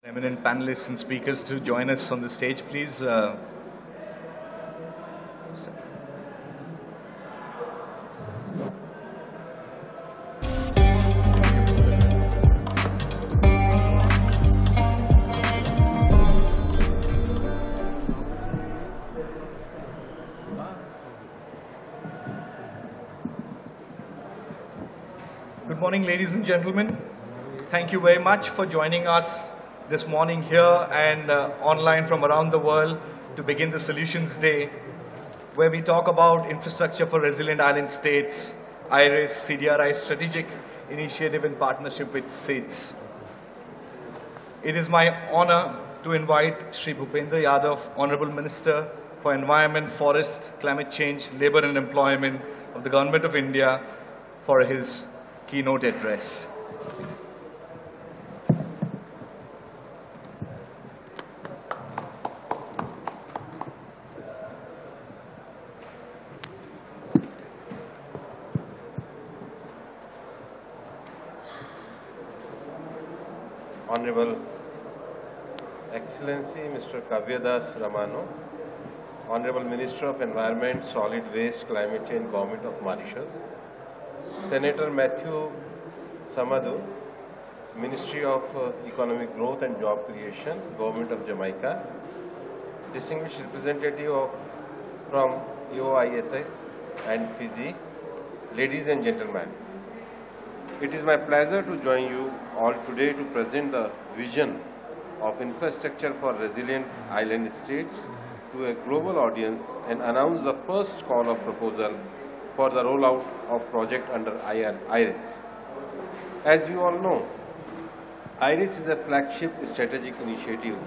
Eminent panelists and speakers to join us on the stage, please. Good morning, ladies and gentlemen. Thank you very much for joining us this morning here and online from around the world to begin the Solutions Day, where we talk about infrastructure for resilient island states, IRIS, CDRI strategic initiative in partnership with SIDS. It is my honor to invite Shri Bhupendra Yadav, Honorable Minister for Environment, Forest, Climate Change, Labour and Employment of the Government of India for his keynote address. Honorable Excellency Mr. Kavyadas Ramano, Honorable Minister of Environment, Solid Waste, Climate Change, Government of Mauritius, Senator Matthew Samadou, Ministry of Economic Growth and Job Creation, Government of Jamaica, distinguished representative from EOISS and Fiji, ladies and gentlemen. It is my pleasure to join you all today to present the vision of infrastructure for resilient island states to a global audience and announce the first call of proposal for the rollout of project under IRIS. As you all know, IRIS is a flagship strategic initiative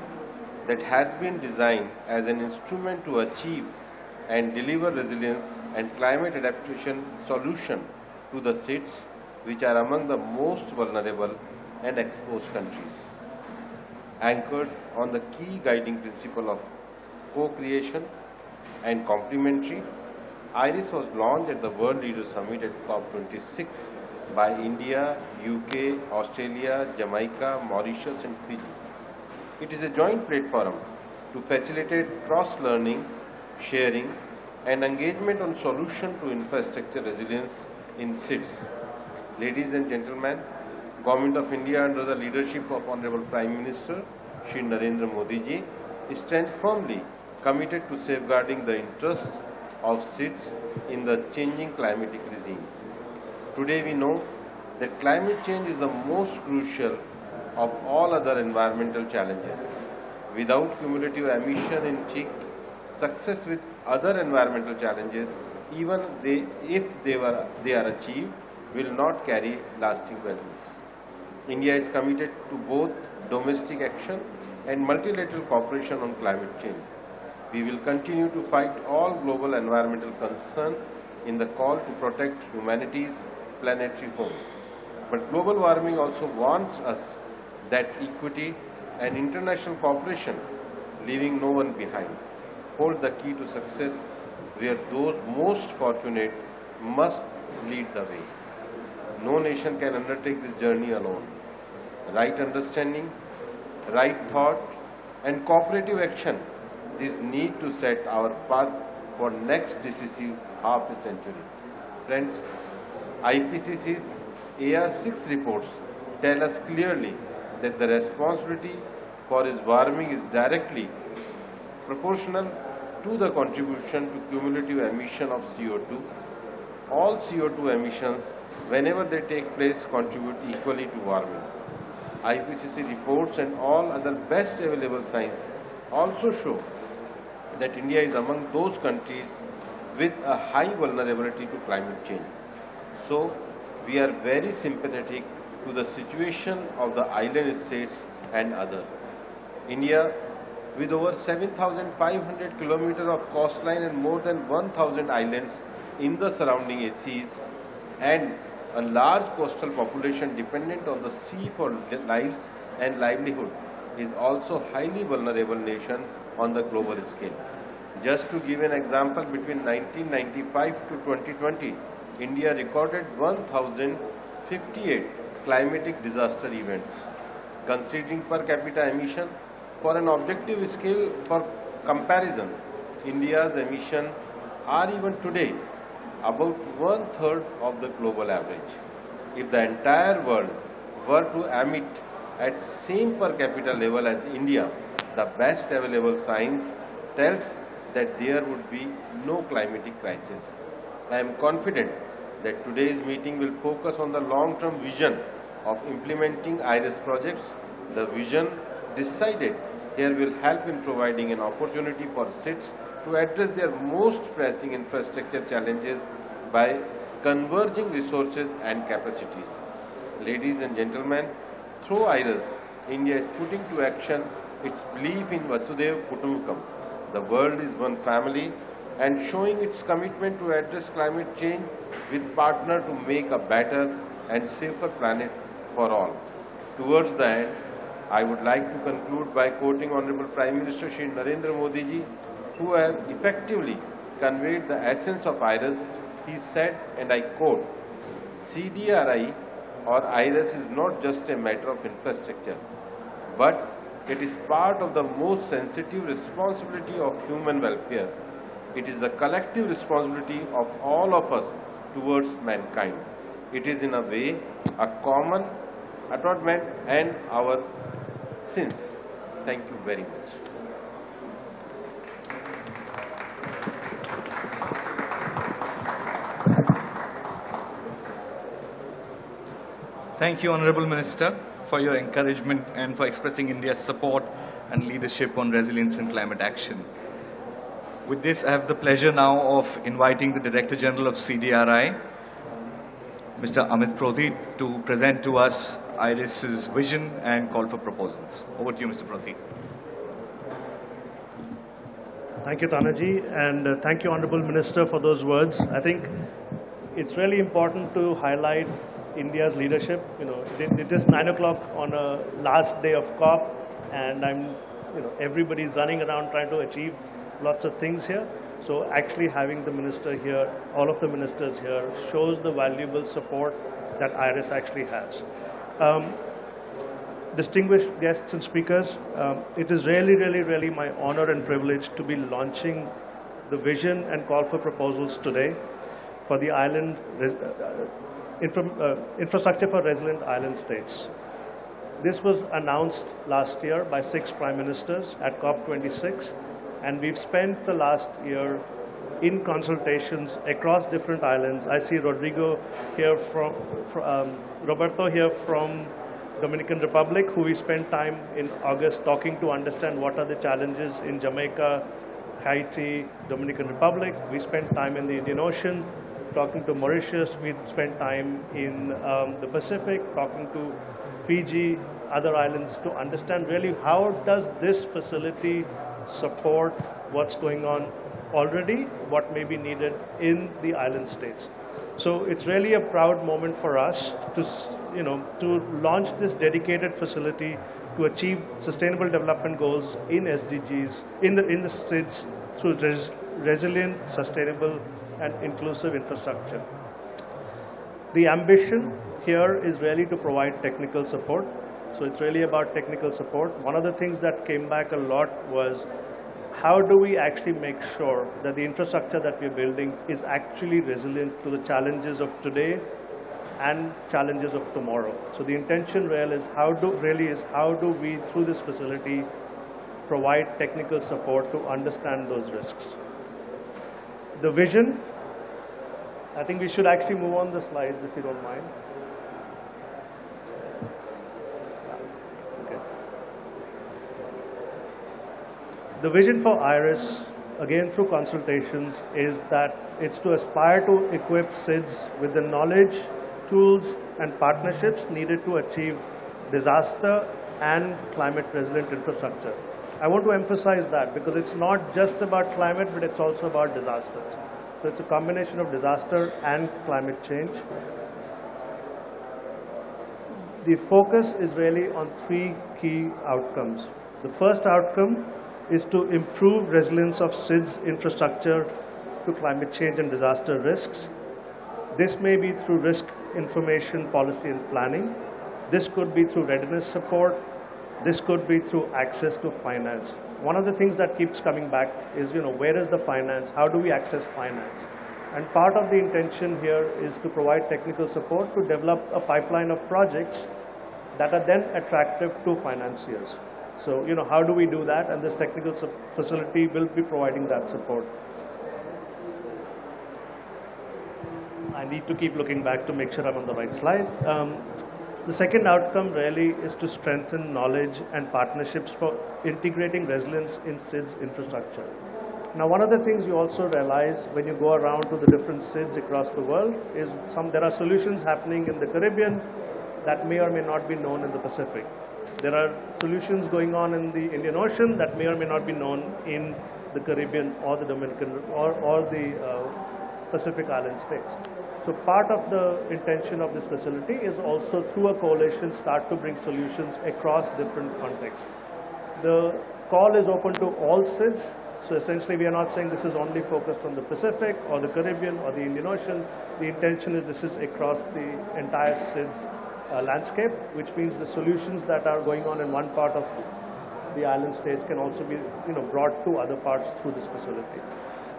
that has been designed as an instrument to achieve and deliver resilience and climate adaptation solution to the SIDS, which are among the most vulnerable and exposed countries. Anchored on the key guiding principle of co-creation and complementary, IRIS was launched at the World Leaders Summit at COP26 by India, UK, Australia, Jamaica, Mauritius and Fiji. It is a joint platform to facilitate cross-learning, sharing and engagement on solution to infrastructure resilience in SIDS. Ladies and gentlemen, Government of India under the leadership of Honorable Prime Minister Shri Narendra Modi ji stands firmly committed to safeguarding the interests of SIDS in the changing climatic regime. Today we know that climate change is the most crucial of all other environmental challenges. Without cumulative emission in cheek, success with other environmental challenges, even if they are achieved, will not carry lasting values. India is committed to both domestic action and multilateral cooperation on climate change. We will continue to fight all global environmental concerns in the call to protect humanity's planetary home. But global warming also warns us that equity and international cooperation, leaving no one behind, hold the key to success, where those most fortunate must lead the way. No nation can undertake this journey alone. Right understanding, right thought and cooperative action is need to set our path for next decisive half a century. Friends, IPCC's AR6 reports tell us clearly that the responsibility for its warming is directly proportional to the contribution to cumulative emission of CO2. All CO2 emissions, whenever they take place, contribute equally to warming. IPCC reports and all other best available science also show that India is among those countries with a high vulnerability to climate change. So, we are very sympathetic to the situation of the island states and others. India, with over 7,500 kilometers of coastline and more than 1,000 islands in the surrounding seas and a large coastal population dependent on the sea for lives and livelihood, is also highly vulnerable nation on the global scale. Just to give an example, between 1995 to 2020, India recorded 1,058 climatic disaster events. Considering per capita emission for an objective scale for comparison, India's emission are even today about 1/3 of the global average. If the entire world were to emit at same per capita level as India, the best available science tells that there would be no climatic crisis. I am confident that today's meeting will focus on the long-term vision of implementing IRIS projects. The vision decided here will help in providing an opportunity for SIDS to address their most pressing infrastructure challenges by converging resources and capacities. Ladies and gentlemen, through IRIS, India is putting to action its belief in Vasudhaiva Kutumbakam. The world is one family, and showing its commitment to address climate change with partner to make a better and safer planet for all. Towards the end, I would like to conclude by quoting Honorable Prime Minister Shri Narendra Modi ji, who have effectively conveyed the essence of IRIS. He said, and I quote, "CDRI or IRIS is not just a matter of infrastructure, but it is part of the most sensitive responsibility of human welfare. It is the collective responsibility of all of us towards mankind. It is in a way a common atonement and our sins." Thank you very much. Thank you, Honorable Minister, for your encouragement and for expressing India's support and leadership on resilience and climate action. With this, I have the pleasure now of inviting the Director General of CDRI, Mr. Amit Prodhi, to present to us IRIS's vision and call for proposals. Over to you, Mr. Prodhi. Thank you, Tanaji, and thank you, Honorable Minister, for those words. I think it's really important to highlight India's leadership. It is 9 o'clock on a last day of COP, and everybody's running around trying to achieve lots of things here. So actually having the minister here, all of the ministers here, shows the valuable support that IRIS actually has. Distinguished guests and speakers, it is really my honor and privilege to be launching the vision and call for proposals today for the island infrastructure for resilient island states. This was announced last year by 6 prime ministers at COP26, and we've spent the last year in consultations across different islands. I see Roberto here from Dominican Republic, who we spent time in August talking to understand what are the challenges in Jamaica, Haiti, Dominican Republic. We spent time in the Indian Ocean talking to Mauritius. We spent time in the Pacific talking to Fiji, other islands, to understand really how does this facility support what's going on already, what may be needed in the island states. So it's really a proud moment for us to launch this dedicated facility to achieve sustainable development goals in SDGs, in the SIDS, through resilient, sustainable and inclusive infrastructure. The ambition here is really to provide technical support. So it's really about technical support. One of the things that came back a lot was, how do we actually make sure that the infrastructure that we're building is actually resilient to the challenges of today and challenges of tomorrow? So the intention really is how do we, through this facility, provide technical support to understand those risks. The vision, I think we should actually move on the slides if you don't mind. The vision for IRIS, again through consultations, is that it's to aspire to equip SIDS with the knowledge, tools, and partnerships needed to achieve disaster and climate resilient infrastructure. I want to emphasize that because it's not just about climate, but it's also about disasters. So it's a combination of disaster and climate change. The focus is really on 3 key outcomes. The first outcome is to improve resilience of SIDS infrastructure to climate change and disaster risks. This may be through risk information, policy and planning. This could be through readiness support. This could be through access to finance. One of the things that keeps coming back is, where is the finance? How do we access finance? And part of the intention here is to provide technical support to develop a pipeline of projects that are then attractive to financiers. So, how do we do that? And this technical facility will be providing that support. I need to keep looking back to make sure I'm on the right slide. The second outcome really is to strengthen knowledge and partnerships for integrating resilience in SIDS infrastructure. Now, one of the things you also realize when you go around to the different SIDS across the world is there are solutions happening in the Caribbean that may or may not be known in the Pacific. There are solutions going on in the Indian Ocean that may or may not be known in the Caribbean or the Dominican or the Pacific Island states. So part of the intention of this facility is also through a coalition start to bring solutions across different contexts. The call is open to all SIDS. So essentially we are not saying this is only focused on the Pacific or the Caribbean or the Indian Ocean. The intention is this is across the entire SIDS landscape, which means the solutions that are going on in one part of the island states can also be brought to other parts through this facility.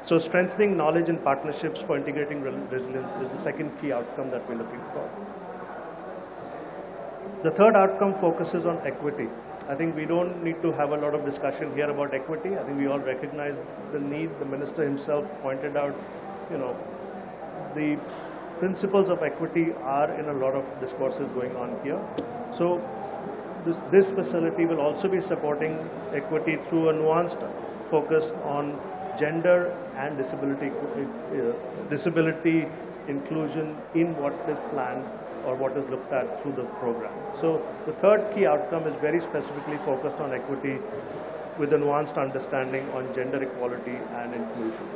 So strengthening knowledge and partnerships for integrating resilience is the second key outcome that we're looking for. The third outcome focuses on equity. I think we don't need to have a lot of discussion here about equity. I think we all recognize the need. The minister himself pointed out, the principles of equity are in a lot of discourses going on here. So this facility will also be supporting equity through a nuanced focus on gender and disability inclusion in what is planned or what is looked at through the program. So the third key outcome is very specifically focused on equity with a nuanced understanding on gender equality and inclusion.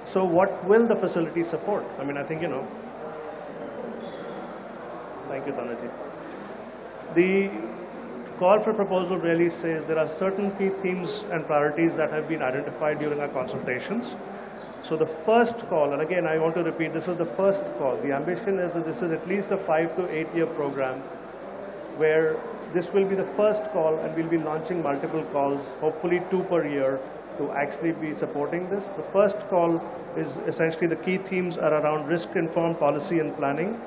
So what will the facility support? I mean, I think, thank you, Tanaji. The call for proposal really says there are certain key themes and priorities that have been identified during our consultations. So the first call, and again I want to repeat, this is the first call. The ambition is that this is at least a 5 to 8 year program where this will be the first call and we'll be launching multiple calls, hopefully 2 per year, to actually be supporting this. The first call is essentially the key themes are around risk-informed policy and planning.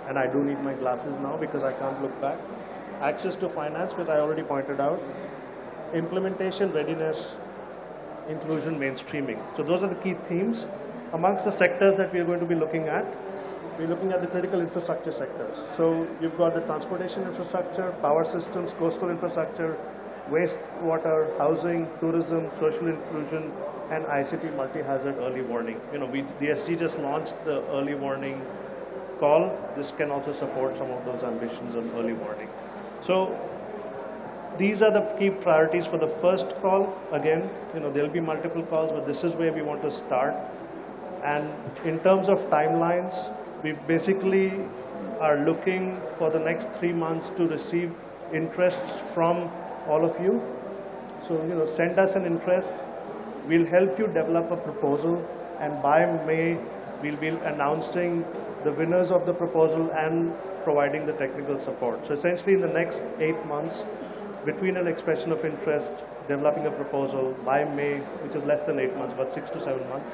And I do need my glasses now because I can't look back. Access to finance, which I already pointed out. Implementation, readiness, inclusion, mainstreaming. So those are the key themes. Amongst the sectors that we are going to be looking at, we're looking at the critical infrastructure sectors. So you've got the transportation infrastructure, power systems, coastal infrastructure, wastewater, housing, tourism, social inclusion, and ICT multi-hazard early warning. The SG just launched the early warning call. This can also support some of those ambitions on early warning. So these are the key priorities for the first call. Again, there'll be multiple calls, but this is where we want to start. And in terms of timelines, we basically are looking for the next 3 months to receive interests from all of you. So, send us an interest. We'll help you develop a proposal, and by May, we'll be announcing the winners of the proposal and providing the technical support. So essentially in the next 8 months, between an expression of interest, developing a proposal, by May, which is less than 8 months, but 6 to 7 months,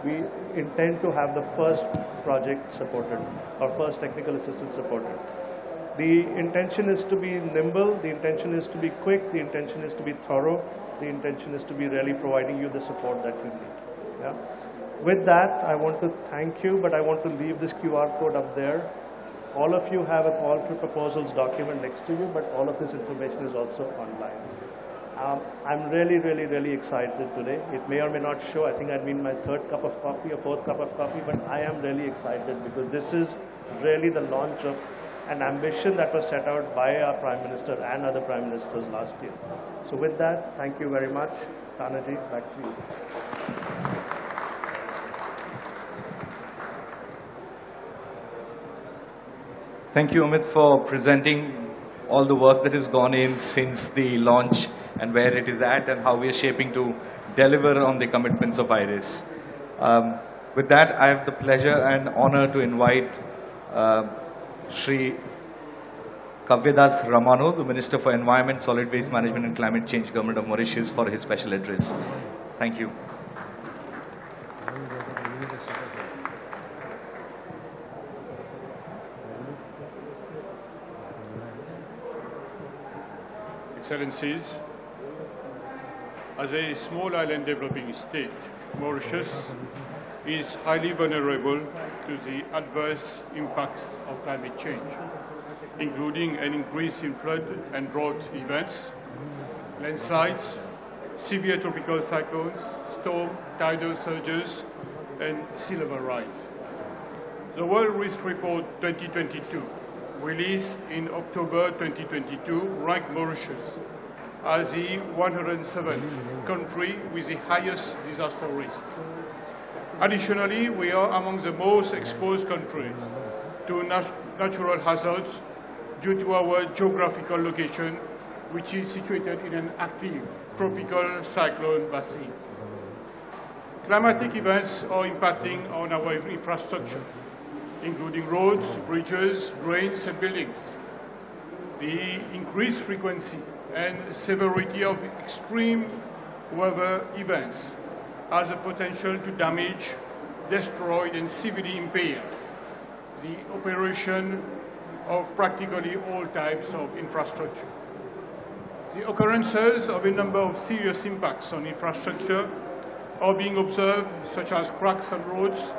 we intend to have the first project supported, or first technical assistance supported. The intention is to be nimble, the intention is to be quick, the intention is to be thorough, the intention is to be really providing you the support that you need. Yeah? With that, I want to thank you, but I want to leave this QR code up there. All of you have a call for proposals document next to you, but all of this information is also online. I'm really excited today. It may or may not show. I think I mean my 3rd cup of coffee or 4th cup of coffee, but I am really excited because this is really the launch of an ambition that was set out by our Prime Minister and other Prime Ministers last year. So with that, thank you very much. Tanaji, back to you. Thank you, Amit, for presenting all the work that has gone in since the launch and where it is at and how we are shaping to deliver on the commitments of IRIS. With that, I have the pleasure and honor to invite Shri Kavyadas Ramano, the Minister for Environment, Solid Waste Management and Climate Change, Government of Mauritius, for his special address. Thank you. Excellencies, as a small island developing state, Mauritius is highly vulnerable to the adverse impacts of climate change, including an increase in flood and drought events, landslides, severe tropical cyclones, storm, tidal surges, and sea level rise. The World Risk Report 2022, released in October 2022, ranked Mauritius as the 107th country with the highest disaster risk. Additionally, we are among the most exposed countries to natural hazards due to our geographical location, which is situated in an active tropical cyclone basin. Climatic events are impacting on our infrastructure, including roads, bridges, drains, and buildings. The increased frequency and severity of extreme weather events has the potential to damage, destroy, and severely impair the operation of practically all types of infrastructure. The occurrences of a number of serious impacts on infrastructure are being observed, such as cracks on roads,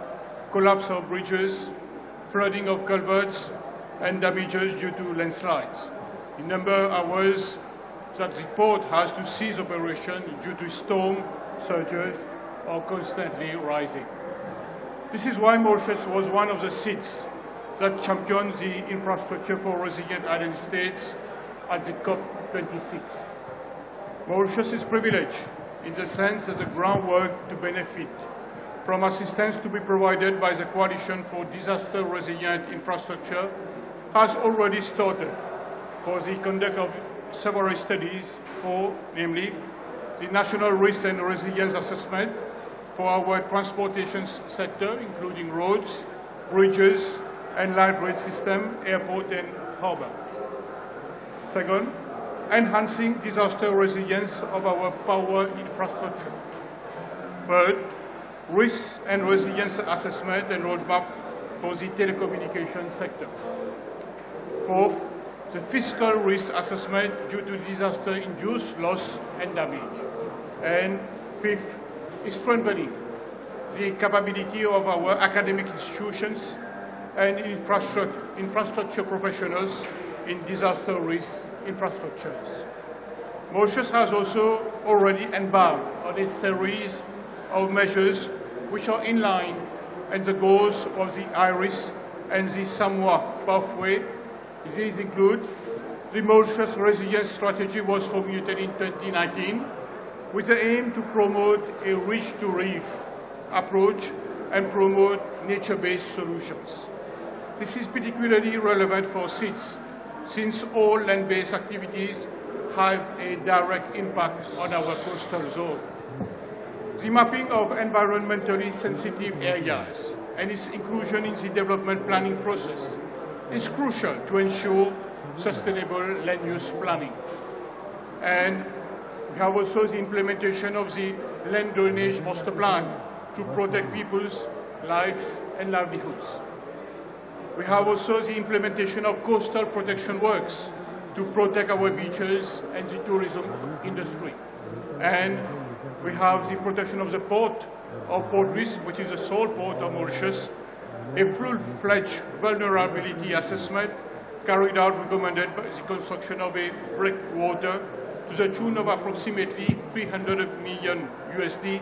collapse of bridges, flooding of culverts, and damages due to landslides. The number of hours that the port has to cease operation due to storm surges are constantly rising. This is why Mauritius was one of the SIDS that championed the infrastructure for resilient island states at the COP26. Mauritius is privileged in the sense that the groundwork to benefit from assistance to be provided by the Coalition for Disaster Resilient Infrastructure has already started for the conduct of several studies for, namely, the National Risk and Resilience Assessment for our transportation sector, including roads, bridges, and light rail system, airport, and harbor. Second, enhancing disaster resilience of our power infrastructure. Third, risk and resilience assessment and roadmap for the telecommunications sector. Fourth, the fiscal risk assessment due to disaster-induced loss and damage. And fifth, strengthening the capability of our academic institutions and infrastructure professionals in disaster risk infrastructures. Mauritius has also already embarked on a series of measures which are in line with the goals of the IRIS and the Samoa pathway. These include the Mauritius Resilience Strategy was formulated in 2019 with the aim to promote a reach-to-reef approach and promote nature-based solutions. This is particularly relevant for SIDS, since all land-based activities have a direct impact on our coastal zone. The mapping of environmentally sensitive areas and its inclusion in the development planning process is crucial to ensure sustainable land use planning. And we have also the implementation of the land drainage master plan to protect people's lives and livelihoods. We have also the implementation of coastal protection works to protect our beaches and the tourism industry. And we have the protection of the port of Port Louis, which is the sole port of Mauritius, a full-fledged vulnerability assessment carried out recommended by the construction of a breakwater to the tune of approximately 300 million USD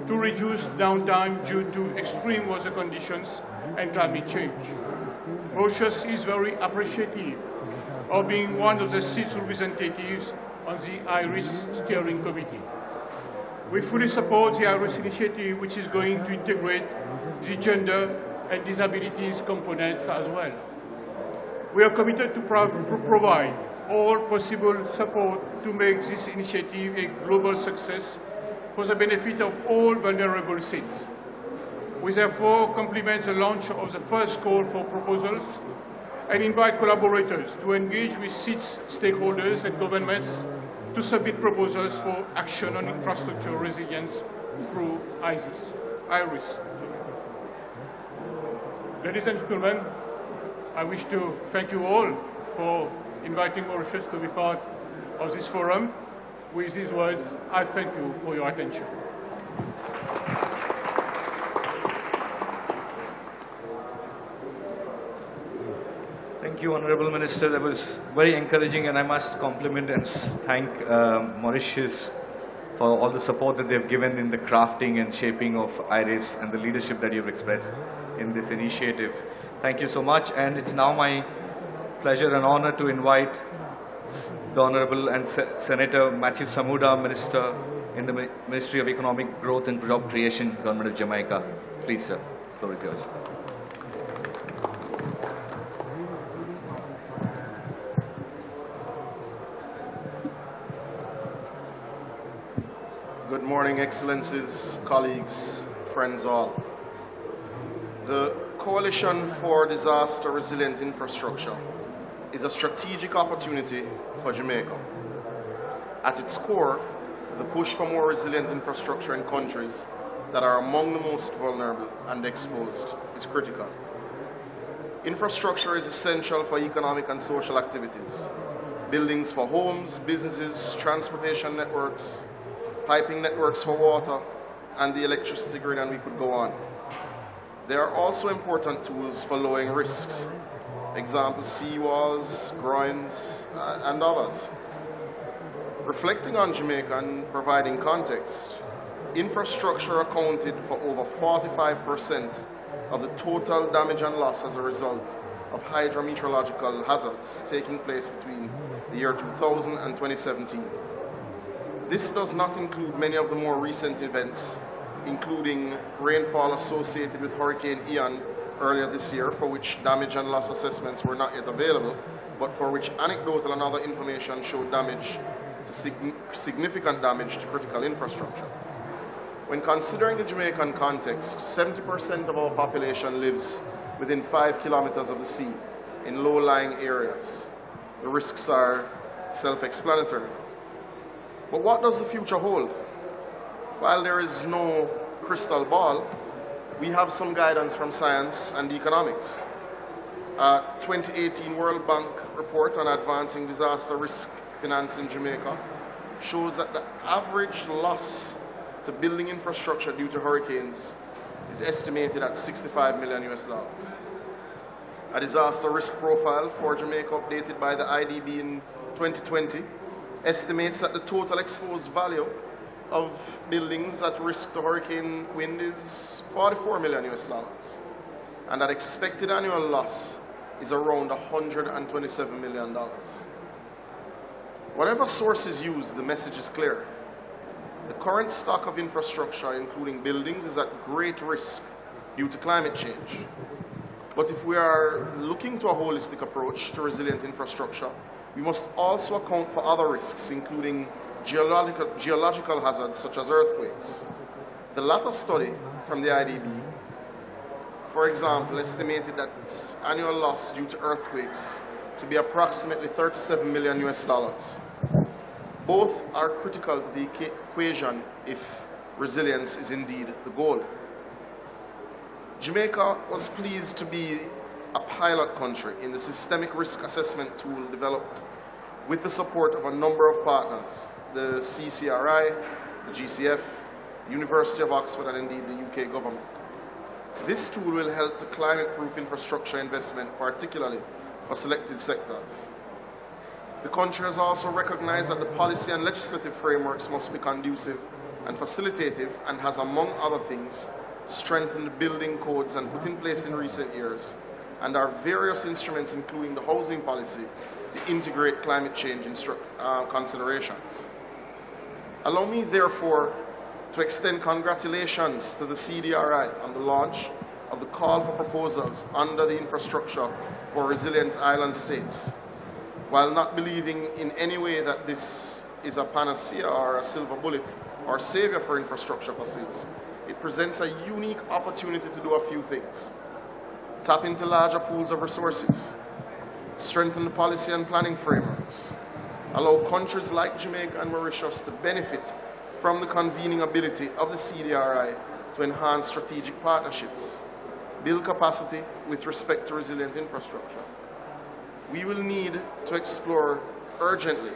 to reduce downtime due to extreme weather conditions and climate change. Mauritius is very appreciative of being one of the SIDS representatives on the IRIS steering committee. We fully support the IRIS initiative, which is going to integrate the gender and disabilities components as well. We are committed to provide all possible support to make this initiative a global success for the benefit of all vulnerable SIDS. We therefore compliment the launch of the first call for proposals and invite collaborators to engage with SIDS stakeholders and governments to submit proposals for action on infrastructure resilience through IRIS. Ladies and gentlemen, I wish to thank you all for inviting Mauritius to be part of this forum. With these words, I thank you for your attention. Thank you, Honorable Minister. That was very encouraging, and I must compliment and thank Mauritius for all the support that they've given in the crafting and shaping of IRIS and the leadership that you've expressed in this initiative. Thank you so much, and it's now my pleasure and honor to invite the Honorable and Senator Matthew Samuda, Minister in the Ministry of Economic Growth and Job Creation, Government of Jamaica. Please, sir, the floor is yours. Good morning, Excellencies, colleagues, friends all. The Coalition for Disaster Resilient Infrastructure is a strategic opportunity for Jamaica. At its core, the push for more resilient infrastructure in countries that are among the most vulnerable and exposed is critical. Infrastructure is essential for economic and social activities. Buildings for homes, businesses, transportation networks, piping networks for water, and the electricity grid, and we could go on. They are also important tools for lowering risks. Examples, seawalls, groins, and others. Reflecting on Jamaica and providing context, infrastructure accounted for over 45% of the total damage and loss as a result of hydrometeorological hazards taking place between the year 2000 and 2017. This does not include many of the more recent events, including rainfall associated with Hurricane Ian earlier this year, for which damage and loss assessments were not yet available, but for which anecdotal and other information showed damage to significant damage to critical infrastructure. When considering the Jamaican context, 70% of our population lives within 5 kilometers of the sea in low-lying areas. The risks are self-explanatory. But what does the future hold? While there is no crystal ball, we have some guidance from science and economics. A 2018 World Bank report on advancing disaster risk finance in Jamaica shows that the average loss to building infrastructure due to hurricanes is estimated at $65 million US. A disaster risk profile for Jamaica updated by the IDB in 2020 estimates that the total exposed value of buildings at risk to hurricane wind is $44 million US, and that expected annual loss is around $127 million. Whatever source is used, the message is clear. The current stock of infrastructure, including buildings, is at great risk due to climate change. But if we are looking to a holistic approach to resilient infrastructure, we must also account for other risks, including geological hazards such as earthquakes. The latter study from the IDB, for example, estimated that annual loss due to earthquakes to be approximately $37 million US. Both are critical to the equation if resilience is indeed the goal. Jamaica was pleased to be a pilot country in the systemic risk assessment tool developed with the support of a number of partners, the CDRI, the GCF, University of Oxford, and indeed the UK government. This tool will help to climate-proof infrastructure investment, particularly for selected sectors. The country has also recognized that the policy and legislative frameworks must be conducive and facilitative, and has, among other things, strengthened building codes and put in place in recent years, and our various instruments, including the housing policy, to integrate climate change considerations. Allow me, therefore, to extend congratulations to the CDRI on the launch of the call for proposals under the Infrastructure for Resilient Island States. While not believing in any way that this is a panacea or a silver bullet or savior for infrastructure for SIDS, it presents a unique opportunity to do a few things. Tap into larger pools of resources, strengthen the policy and planning frameworks, allow countries like Jamaica and Mauritius to benefit from the convening ability of the CDRI to enhance strategic partnerships, build capacity with respect to resilient infrastructure. We will need to explore urgently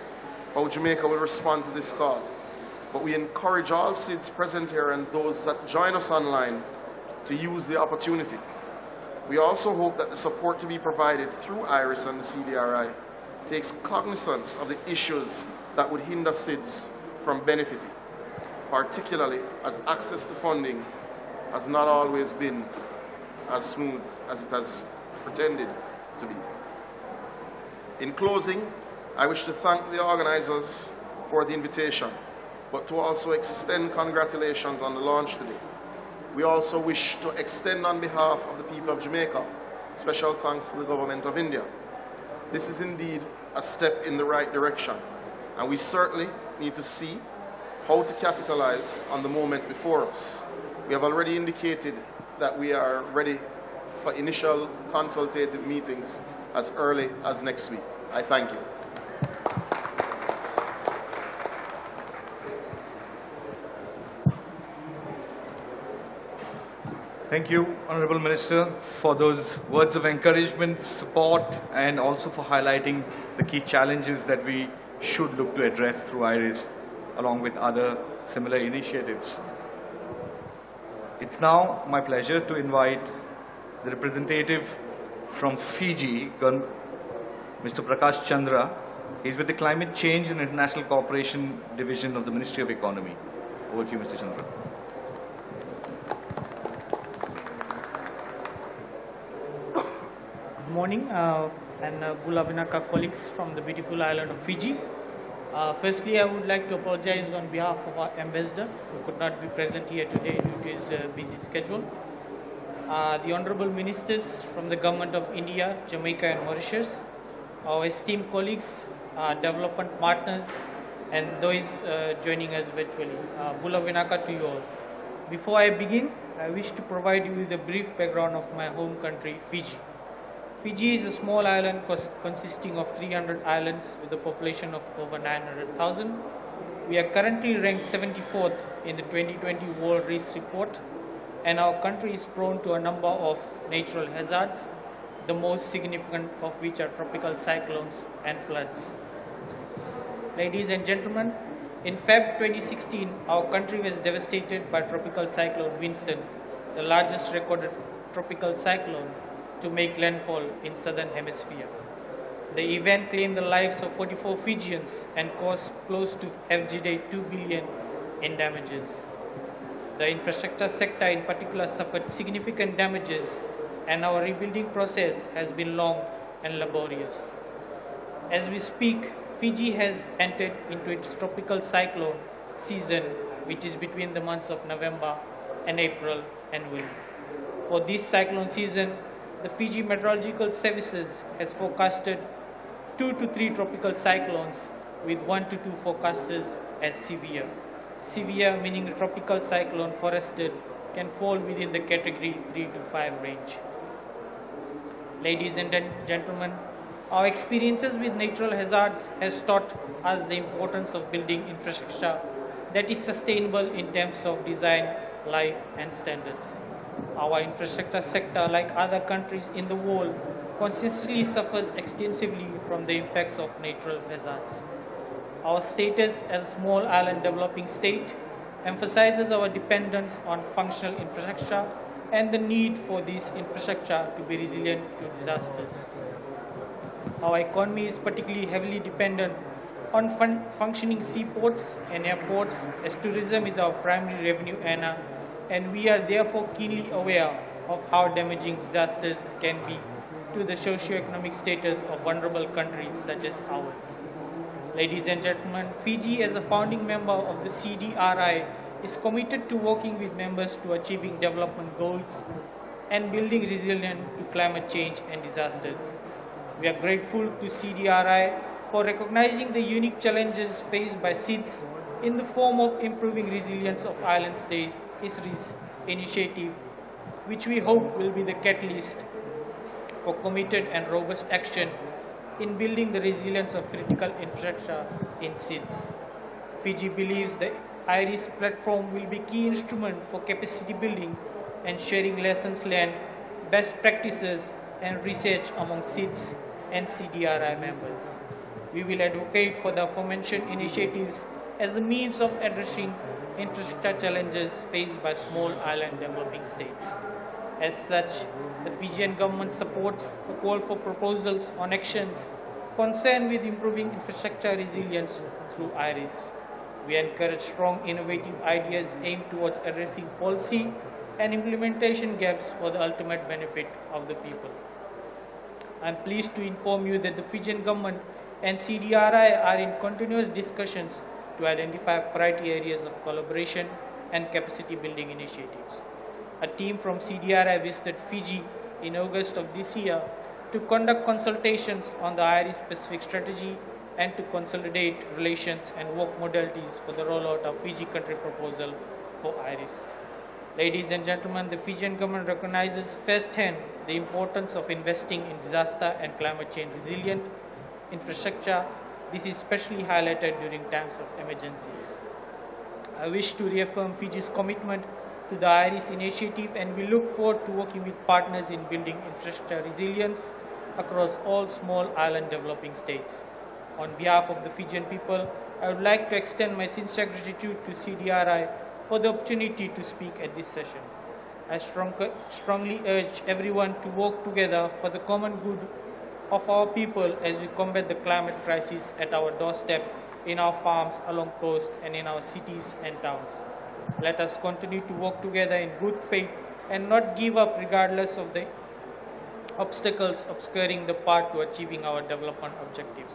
how Jamaica will respond to this call, but we encourage all SIDS present here and those that join us online to use the opportunity. We also hope that the support to be provided through IRIS and the CDRI takes cognizance of the issues that would hinder SIDS from benefiting, particularly as access to funding has not always been as smooth as it has pretended to be. In closing, I wish to thank the organizers for the invitation, but to also extend congratulations on the launch today. We also wish to extend on behalf of the people of Jamaica special thanks to the government of India. This is indeed a step in the right direction, and we certainly need to see how to capitalize on the moment before us. We have already indicated that we are ready for initial consultative meetings as early as next week. I thank you. Thank you, Honorable Minister, for those words of encouragement, support, and also for highlighting the key challenges that we should look to address through IRIS, along with other similar initiatives. It's now my pleasure to invite the representative from Fiji, Mr. Prakash Chandra. He's with the Climate Change and International Cooperation Division of the Ministry of Economy. Over to you, Mr. Chandra. Good morning, and Gula Vinaka colleagues from the beautiful island of Fiji. Firstly, I would like to apologize on behalf of our ambassador who could not be present here today due to his busy schedule. The honorable ministers from the government of India, Jamaica and Mauritius, our esteemed colleagues, development partners, and those joining us virtually. Gula Vinaka to you all. Before I begin, I wish to provide you with a brief background of my home country, Fiji. Fiji is a small island consisting of 300 islands with a population of over 900,000. We are currently ranked 74th in the 2020 World Risk Report, and our country is prone to a number of natural hazards, the most significant of which are tropical cyclones and floods. Ladies and gentlemen, in Feb 2016, our country was devastated by tropical cyclone Winston, the largest recorded tropical cyclone to make landfall in southern hemisphere. The event claimed the lives of 44 Fijians and caused close to FGD 2 billion in damages. The infrastructure sector in particular suffered significant damages, and our rebuilding process has been long and laborious. As we speak, Fiji has entered into its tropical cyclone season, which is between the months of November and April annually. For this cyclone season, the Fiji Meteorological Services has forecasted 2 to 3 tropical cyclones, with 1 to 2 forecasters as severe. Severe meaning a tropical cyclone forested can fall within the category 3 to 5 range. Ladies and gentlemen, our experiences with natural hazards has taught us the importance of building infrastructure that is sustainable in terms of design, life and standards. Our infrastructure sector, like other countries in the world, consistently suffers extensively from the impacts of natural hazards. Our status as a small island developing state emphasizes our dependence on functional infrastructure and the need for this infrastructure to be resilient to disasters. Our economy is particularly heavily dependent on functioning seaports and airports, as tourism is our primary revenue earner, and we are therefore keenly aware of how damaging disasters can be to the socio-economic status of vulnerable countries such as ours. Ladies and gentlemen, Fiji, as a founding member of the CDRI, is committed to working with members to achieving development goals and building resilience to climate change and disasters. We are grateful to CDRI for recognizing the unique challenges faced by SIDS in the form of improving resilience of island states Fisheries initiative, which we hope will be the catalyst for committed and robust action in building the resilience of critical infrastructure in SIDS. Fiji believes the IRIS platform will be a key instrument for capacity building and sharing lessons learned, best practices and research among SIDS and CDRI members. We will advocate for the aforementioned initiatives as a means of addressing infrastructure challenges faced by small island developing states. As such, the Fijian government supports the call for proposals on actions concerned with improving infrastructure resilience through IRIS. We encourage strong innovative ideas aimed towards addressing policy and implementation gaps for the ultimate benefit of the people. I am pleased to inform you that the Fijian government and CDRI are in continuous discussions to identify priority areas of collaboration and capacity building initiatives. A team from CDRI visited Fiji in August of this year to conduct consultations on the IRIS specific strategy and to consolidate relations and work modalities for the rollout of Fiji country proposal for IRIS. Ladies and gentlemen, the Fijian government recognizes firsthand the importance of investing in disaster and climate change resilient infrastructure. This is especially highlighted during times of emergencies. I wish to reaffirm Fiji's commitment to the IRIS initiative, and we look forward to working with partners in building infrastructure resilience across all small island developing states. On behalf of the Fijian people, I would like to extend my sincere gratitude to CDRI for the opportunity to speak at this session. I strongly urge everyone to work together for the common good of our people as we combat the climate crisis at our doorstep, in our farms, along coast, and in our cities and towns. Let us continue to work together in good faith and not give up regardless of the obstacles obscuring the path to achieving our development objectives.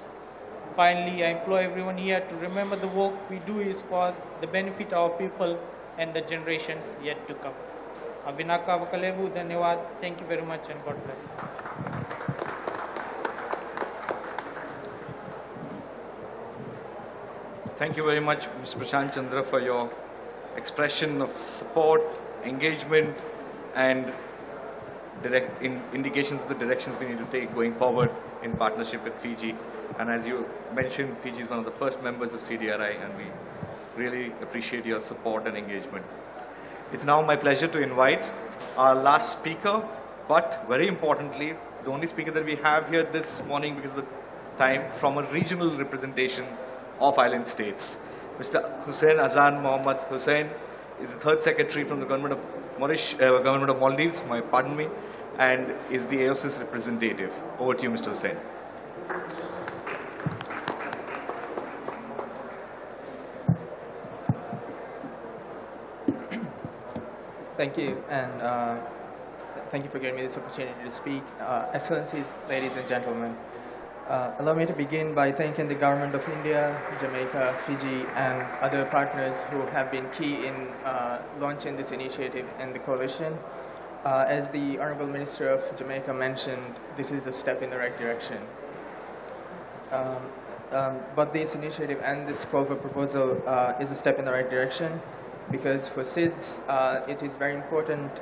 Finally, I implore everyone here to remember the work we do is for the benefit of our people and the generations yet to come. Abhinaka Vakalevu, Dhanyawad. Thank you very much and God bless. Thank you very much, Mr. Prashant Chandra, for your expression of support, engagement, and indications of the directions we need to take going forward in partnership with Fiji. And as you mentioned, Fiji is one of the first members of CDRI, and we really appreciate your support and engagement. It's now my pleasure to invite our last speaker, but very importantly, the only speaker that we have here this morning because of the time, from a regional representation of island states. Mr. Hussein Azan Mohammad Hussein is the third secretary from the government of Maldives, pardon me, and is the AOSIS representative. Over to you, Mr. Hussein. Thank you, and thank you for giving me this opportunity to speak. Excellencies, ladies and gentlemen, allow me to begin by thanking the government of India, Jamaica, Fiji, and other partners who have been key in launching this initiative and the coalition. As the Honorable Minister of Jamaica mentioned, this is a step in the right direction. But this initiative and this call for proposal is a step in the right direction because for SIDS, it is very important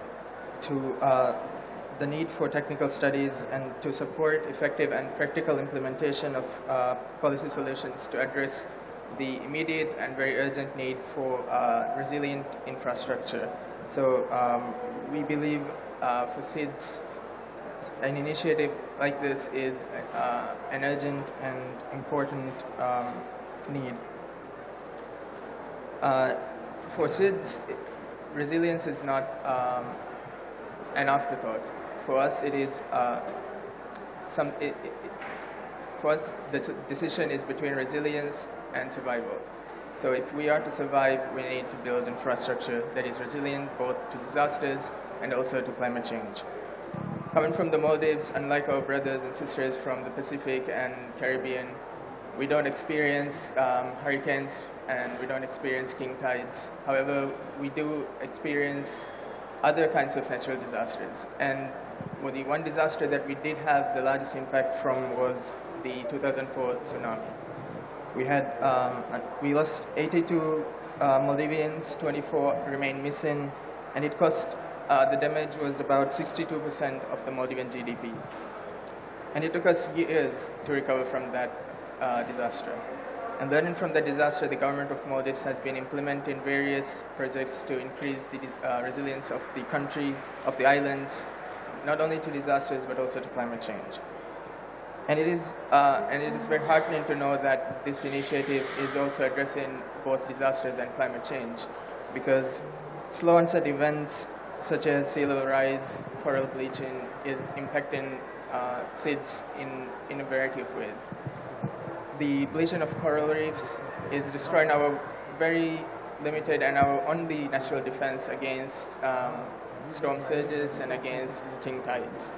to the need for technical studies and to support effective and practical implementation of policy solutions to address the immediate and very urgent need for resilient infrastructure. So we believe for SIDS, an initiative like this is an urgent and important need. For SIDS, resilience is not an afterthought. For us, it is for us, the decision is between resilience and survival. So if we are to survive, we need to build infrastructure that is resilient both to disasters and also to climate change. Coming from the Maldives, unlike our brothers and sisters from the Pacific and Caribbean, we don't experience hurricanes and we don't experience king tides. However, we do experience other kinds of natural disasters. And the one disaster that we did have the largest impact from was the 2004 tsunami. We lost 82 Maldivians, 24 remain missing, and it cost, the damage was about 62% of the Maldivian GDP. And it took us years to recover from that disaster. And learning from the disaster, the government of Maldives has been implementing various projects to increase the resilience of the country, of the islands, not only to disasters but also to climate change. And it is very heartening to know that this initiative is also addressing both disasters and climate change, because slow onset events such as sea level rise, coral bleaching is impacting SIDS in a variety of ways. The bleaching of coral reefs is destroying our very limited and our only natural defense against storm surges and against king tides.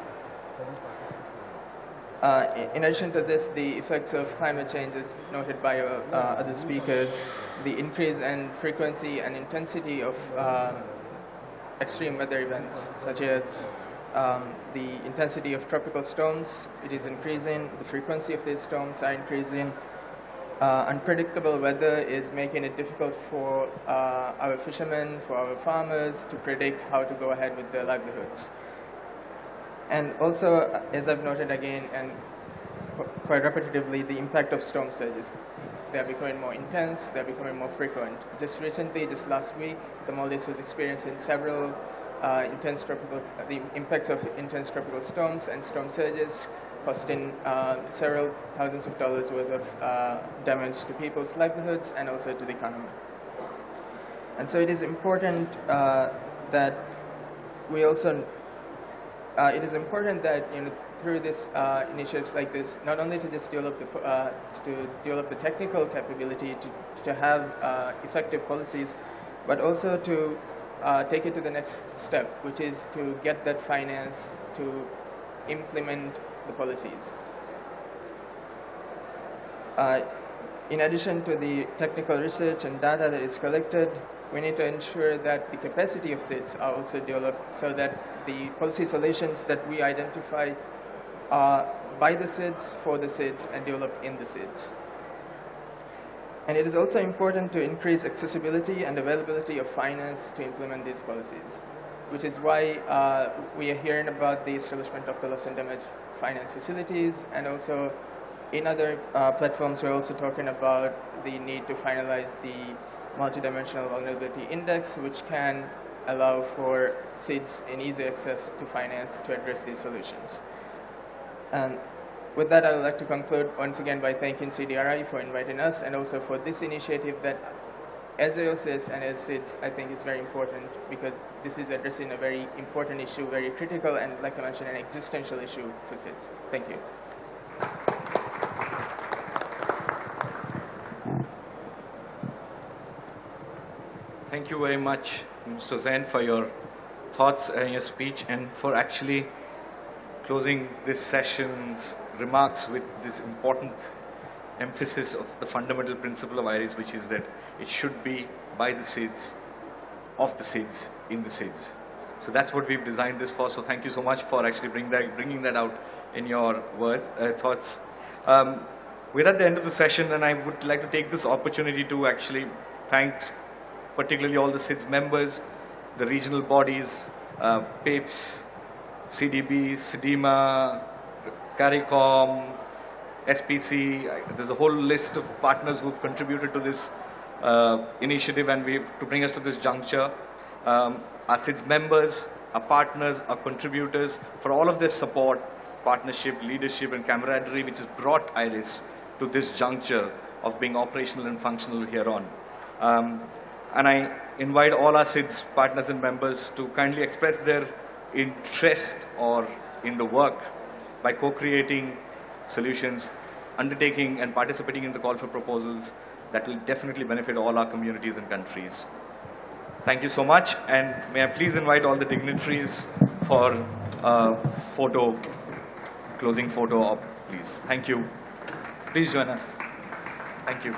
In addition to this, the effects of climate change, as noted by other speakers, the increase in frequency and intensity of extreme weather events, such as the intensity of tropical storms, it is increasing, the frequency of these storms are increasing. Unpredictable weather is making it difficult for our fishermen, for our farmers to predict how to go ahead with their livelihoods. And also, as I've noted again, and quite repetitively, the impact of storm surges. They are becoming more intense, they are becoming more frequent. Just recently, just last week, the Maldives was experiencing several the impacts of intense tropical storms and storm surges, costing several thousands of dollars worth of damage to people's livelihoods and also to the economy. And so it is important that we also it is important that through this initiatives like this, not only to just develop the technical capability to have effective policies, but also to take it to the next step, which is to get that finance to implement the policies. In addition to the technical research and data that is collected, we need to ensure that the capacity of SIDS are also developed so that the policy solutions that we identify are by the SIDS, for the SIDS, and developed in the SIDS. And it is also important to increase accessibility and availability of finance to implement these policies, which is why we are hearing about the establishment of the loss and damage finance facilities, and also in other platforms we're also talking about the need to finalize the multidimensional vulnerability index, which can allow for SIDS in easy access to finance to address these solutions. And with that, I would like to conclude once again by thanking CDRI for inviting us, and also for this initiative that, as AOSIS and as SIDS, I think is very important, because this is addressing a very important issue, very critical, and like I mentioned, an existential issue for SIDS. Thank you. Thank you very much, Mr. Zain, for your thoughts and your speech, and for actually closing this session's remarks with this important emphasis of the fundamental principle of IRIS, which is that it should be by the SIDS, of the SIDS, in the SIDS. So that's what we've designed this for. So thank you so much for actually bringing that out in your thoughts. We're at the end of the session, and I would like to take this opportunity to actually thank particularly all the SIDS members, the regional bodies, PAPES, CDB, SIDIMA, CARICOM, SPC. There's a whole list of partners who've contributed to this initiative and to bring us to this juncture. Our SIDS members, our partners, our contributors, for all of their support, partnership, leadership, and camaraderie, which has brought IRIS to this juncture of being operational and functional here on. And I invite all our SIDS partners and members to kindly express their interest in the work by co-creating solutions, undertaking and participating in the call for proposals that will definitely benefit all our communities and countries. Thank you so much, and may I please invite all the dignitaries for a closing photo op, please. Thank you. Please join us. Thank you.